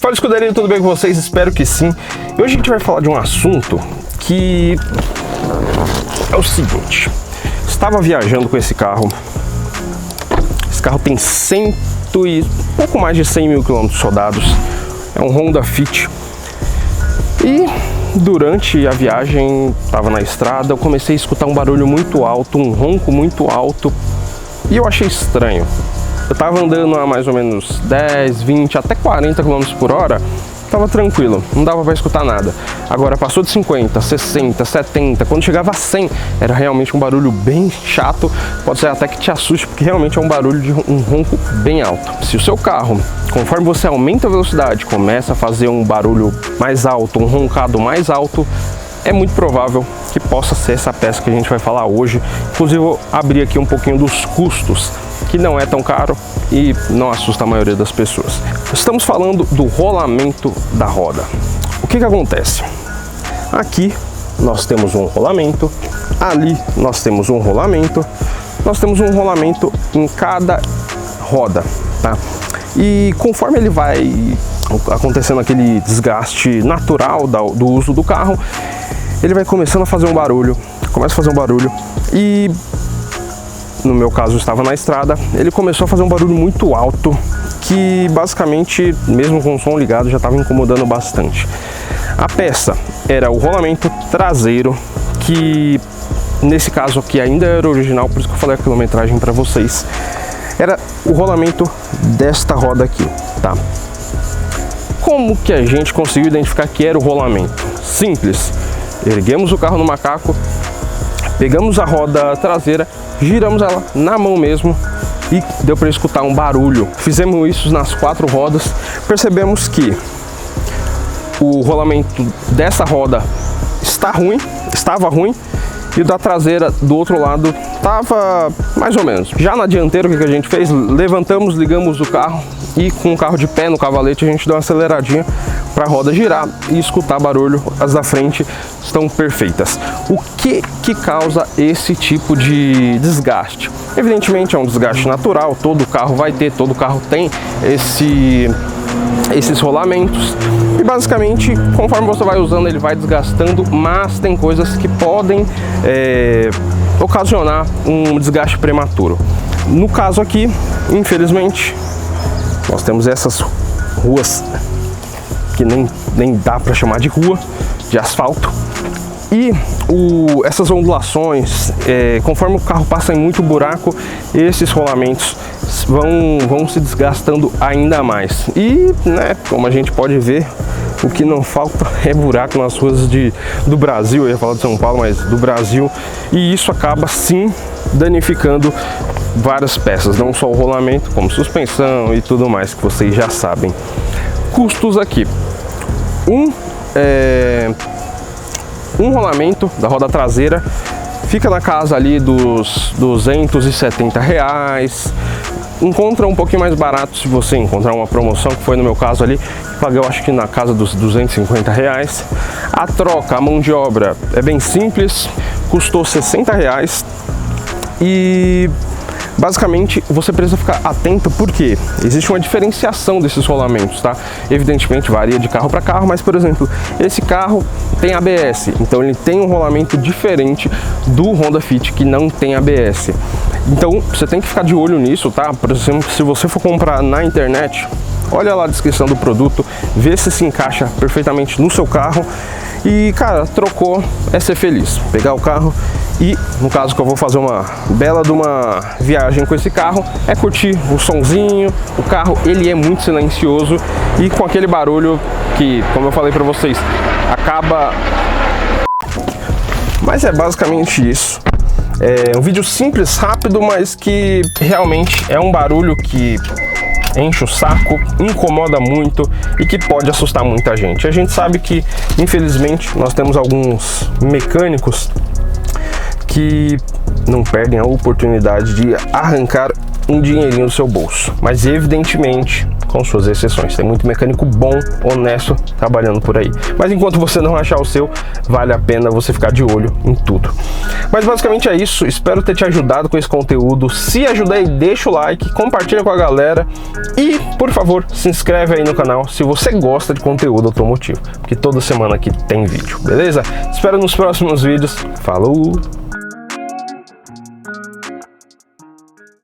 Fala, escuderia, tudo bem com vocês? Espero que sim. E hoje a gente vai falar de um assunto que é o seguinte. Estava viajando com esse carro. Esse carro tem pouco mais de 100 mil quilômetros rodados. É um Honda Fit. E durante a viagem, estava na estrada, eu comecei a escutar um barulho muito alto, um ronco muito alto. E eu achei estranho. Eu estava andando a mais ou menos 10, 20, até 40 km por hora, estava tranquilo, não dava para escutar nada. Agora passou de 50, 60, 70, quando chegava a 100, era realmente um barulho bem chato, pode ser até que te assuste, porque realmente é um barulho de um ronco bem alto. Se o seu carro, conforme você aumenta a velocidade, começa a fazer um barulho mais alto, um roncado mais alto, é muito provável que possa ser essa peça que a gente vai falar hoje. Inclusive, eu vou abrir aqui um pouquinho dos custos, que não é tão caro e não assusta a maioria das pessoas. Estamos falando do rolamento da roda. O que acontece? Aqui nós temos um rolamento, ali nós temos um rolamento em cada roda, tá? E conforme ele vai acontecendo aquele desgaste natural do uso do carro, ele vai começando a fazer um barulho, e no meu caso estava na estrada, ele começou a fazer um barulho muito alto, que basicamente, mesmo com o som ligado, já estava incomodando bastante. A peça era o rolamento traseiro, que nesse caso aqui ainda era original, por isso que eu falei a quilometragem para vocês. Era o rolamento desta roda aqui, tá? Como que a gente conseguiu identificar que era o rolamento? Simples. Erguemos o carro no macaco, pegamos a roda traseira, giramos ela na mão mesmo e deu para escutar um barulho. Fizemos isso nas 4 rodas, percebemos que o rolamento dessa roda estava ruim, e o da traseira do outro lado estava mais ou menos. Já na dianteira, o que a gente fez? Levantamos, ligamos o carro e com o carro de pé no cavalete a gente deu uma aceleradinha para a roda girar e escutar barulho. As da frente estão perfeitas. O que causa esse tipo de desgaste? Evidentemente é um desgaste natural, todo carro vai ter, todo carro tem esses rolamentos, e basicamente conforme você vai usando ele vai desgastando, mas tem coisas que podem ocasionar um desgaste prematuro. No caso aqui, infelizmente, nós temos essas ruas que nem dá para chamar de rua, de asfalto, e essas ondulações, conforme o carro passa em muito buraco, esses rolamentos vão se desgastando ainda mais. E, né, como a gente pode ver, o que não falta é buraco nas ruas do Brasil. Eu ia falar de São Paulo, mas do Brasil. E isso acaba sim danificando várias peças, não só o rolamento, como suspensão e tudo mais que vocês já sabem. Custos aqui. Um rolamento da roda traseira fica na casa ali dos R$270. Encontra um pouquinho mais barato se você encontrar uma promoção, que foi no meu caso ali, paguei eu acho que na casa dos R$250. A troca, a mão de obra é bem simples, custou R$60, e basicamente você precisa ficar atento porque existe uma diferenciação desses rolamentos, tá? Evidentemente varia de carro para carro, mas por exemplo, esse carro tem ABS, então ele tem um rolamento diferente do Honda Fit que não tem ABS. Então você tem que ficar de olho nisso, tá? Por exemplo, se você for comprar na internet, olha lá a descrição do produto, vê se encaixa perfeitamente no seu carro. E cara, trocou, é ser feliz, pegar o carro e, no caso que eu vou fazer uma bela de uma viagem com esse carro, é curtir o sonzinho. O carro, ele é muito silencioso e com aquele barulho que, como eu falei pra vocês, acaba... Mas é basicamente isso. É um vídeo simples, rápido, mas que realmente é um barulho que enche o saco, incomoda muito e que pode assustar muita gente. A gente sabe que, infelizmente, nós temos alguns mecânicos que não perdem a oportunidade de arrancar um dinheirinho do seu bolso. Mas, evidentemente, com suas exceções. Tem muito mecânico bom, honesto, trabalhando por aí. Mas enquanto você não achar o seu, vale a pena você ficar de olho em tudo. Mas basicamente é isso, espero ter te ajudado com esse conteúdo. Se ajudei, deixa o like, compartilha com a galera e, por favor, se inscreve aí no canal se você gosta de conteúdo automotivo, porque toda semana aqui tem vídeo, beleza? Espero nos próximos vídeos. Falou!